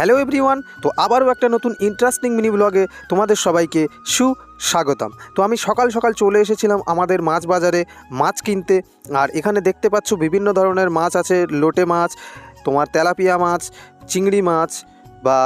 Hello everyone. তো আবারও একটা নতুন ইন্টারেস্টিং মিনি ব্লগে তোমাদের সবাইকে সুস্বাগতম। তো আমি সকাল সকাল চলে এসেছিলাম আমাদের মাছ বাজারে মাছ কিনতে। আর এখানে দেখতে পাচ্ছ বিভিন্ন ধরনের মাছ আছে, লোটে মাছ, তোমার তেলাপিয়া মাছ, চিংড়ি মাছ বা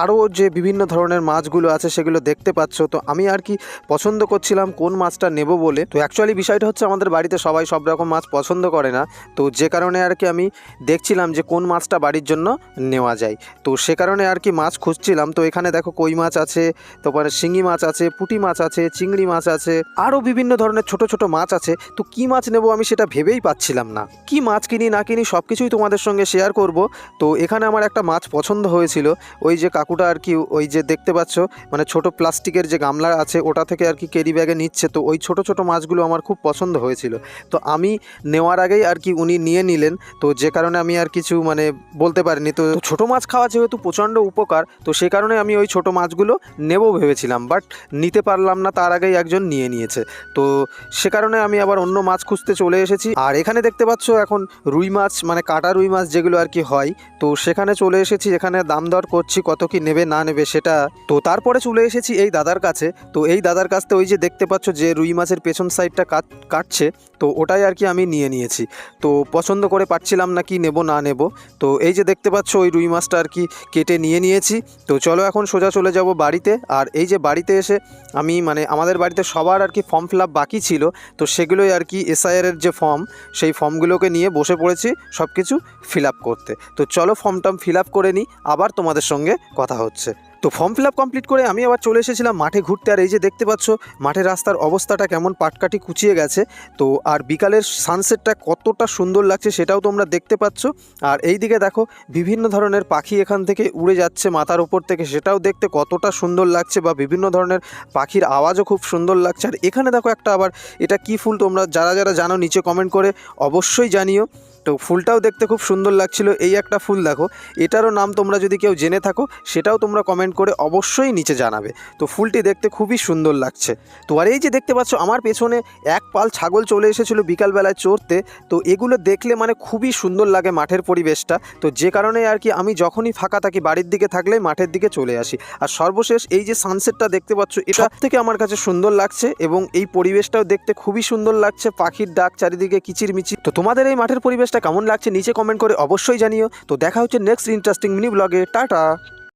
আরও যে বিভিন্ন ধরনের মাছগুলো আছে সেগুলো দেখতে পাচ্ছ। তো আমি আর কি পছন্দ করছিলাম কোন মাছটা নেব বলে। তো অ্যাকচুয়ালি বিষয়টা হচ্ছে আমাদের বাড়িতে সবাই সব রকম মাছ পছন্দ করে না, তো যে কারণে আর কি আমি দেখছিলাম যে কোন মাছটা বাড়ির জন্য নেওয়া যায়। তো সে কারণে আর কি মাছ খুঁজছিলাম। তো এখানে দেখো কই মাছ আছে, তারপরে শিঙি মাছ আছে, পুঁটি মাছ আছে, চিংড়ি মাছ আছে, আরও বিভিন্ন ধরনের ছোট ছোট মাছ আছে। তো কি মাছ নেব আমি সেটা ভেবেই পাচ্ছিলাম না, কি মাছ কিনি না কিনি সব কিছুই তোমাদের সঙ্গে শেয়ার করব। তো এখানে আমার একটা মাছ পছন্দ হয়েছিল, ওই যে কাকুটা আর কি ওই যে দেখতে পাচ্ছ মানে ছোট প্লাস্টিকের যে গামলা আছে ওটা থেকে আর কি ক্যারি ব্যাগে নিচ্ছে। তো ওই ছোট ছোট মাছগুলো আমার খুব পছন্দ হয়েছিল। তো আমি নেওয়ার আগেই আর কি উনি নিয়ে নিলেন, তো যে কারণে আমি আর কিছু মানে বলতে পারিনি। তো ছোট মাছ খাওয়া যেহেতু প্রচণ্ড উপকার, তো সে কারণে আমি ওই ছোট মাছগুলো নেব ভেবেছিলাম, বাট নিতে পারলাম না, তার আগেই একজন নিয়ে নিয়েছে। তো সে কারণে আমি আবার অন্য মাছ খুঁজতে চলে এসেছি। আর এখানে দেখতে পাচ্ছ এখন রুই মাছ মানে কাটা রুই মাছ যেগুলো আর কি হয়, তো সেখানে চলে এসেছি। এখানে দাম দর করছি কত কি নেবে না নেবে সেটা। তো তারপরে চলে এসেছি এই দাদার কাছে। তো এই দাদার কাছে ওই যে দেখতে পাচ্ছ যে রুই মাছের পেছন সাইডটা কাটছে, তো ওটাই আর কি আমি নিয়ে নিয়েছি। তো পছন্দ করে পাচ্ছিলাম না কি নেব না নেব। তো এই যে দেখতে পাচ্ছ ওই রুই মাছটা আর কি কেটে নিয়ে নিয়েছি। তো চলো এখন সোজা চলে যাব বাড়িতে। আর এই যে বাড়িতে এসে আমি মানে আমাদের বাড়িতে সবার আর কি ফর্ম ফিল আপ বাকি ছিল, তো সেগুলোই আর কি এসআইআরের যে ফর্ম সেই ফর্মগুলোকে নিয়ে বসে পড়েছি সব কিছু ফিল আপ করতে। তো চলো ফর্মটা ফিল আপ করে নিই, আবার তোমাদের সঙ্গে কথা হচ্ছে। তো ফর্ম ফিল আপ কমপ্লিট করে আমি আবার চলে এসেছিলাম মাঠে ঘুরতে। আর এই যে দেখতে পাচ্ছ মাঠের রাস্তার অবস্থাটা কেমন পাটকাঠি কুচিয়ে গেছে। তো আর বিকালের সানসেটটা কতটা সুন্দর লাগছে সেটাও তোমরা দেখতে পাচ্ছ। আর এই দিকে দেখো বিভিন্ন ধরনের পাখি এখান থেকে উড়ে যাচ্ছে মাথার উপর থেকে, সেটাও দেখতে কতটা সুন্দর লাগছে, বা বিভিন্ন ধরনের পাখির আওয়াজও খুব সুন্দর লাগছে। আর এখানে দেখো একটা আবার এটা কি ফুল তোমরা যারা যারা জানো নিচে কমেন্ট করে অবশ্যই জানিও। তো ফুলটাও দেখতে খুব সুন্দর লাগছিল। এই একটা ফুল দেখো, এটারও নাম তোমরা যদি কেউ জেনে থাকো সেটাও তোমরা কমেন্ট করে অবশ্যই নিচে জানাবে। তো ফুলটি দেখতে খুবই সুন্দর লাগছে। তো আর এই যে দেখতে পাচ্ছ আমার পেছনে এক পাল ছাগল চলে এসেছিলো বিকালবেলায় চড়তে। তো এগুলো দেখলে মানে খুবই সুন্দর লাগে মাঠের পরিবেশটা। তো যে কারণে আর কি আমি যখনই ফাঁকা থাকি বাড়ির দিকে থাকলে মাঠের দিকে চলে আসি। আর সর্বশেষ এই যে সানসেটটা দেখতে পাচ্ছ এটা থেকে আমার কাছে সুন্দর লাগছে, এবং এই পরিবেশটাও দেখতে খুবই সুন্দর লাগছে, পাখির ডাক চারিদিকে কিচিরমিচির। তো তোমাদের এই মাঠের পরিবেশটা কেমন লাগছে নিচে কমেন্ট করে অবশ্যই জানিও। তো দেখা হচ্ছে নেক্সট ইন্টারেস্টিং মিনি ব্লগে। টাটা।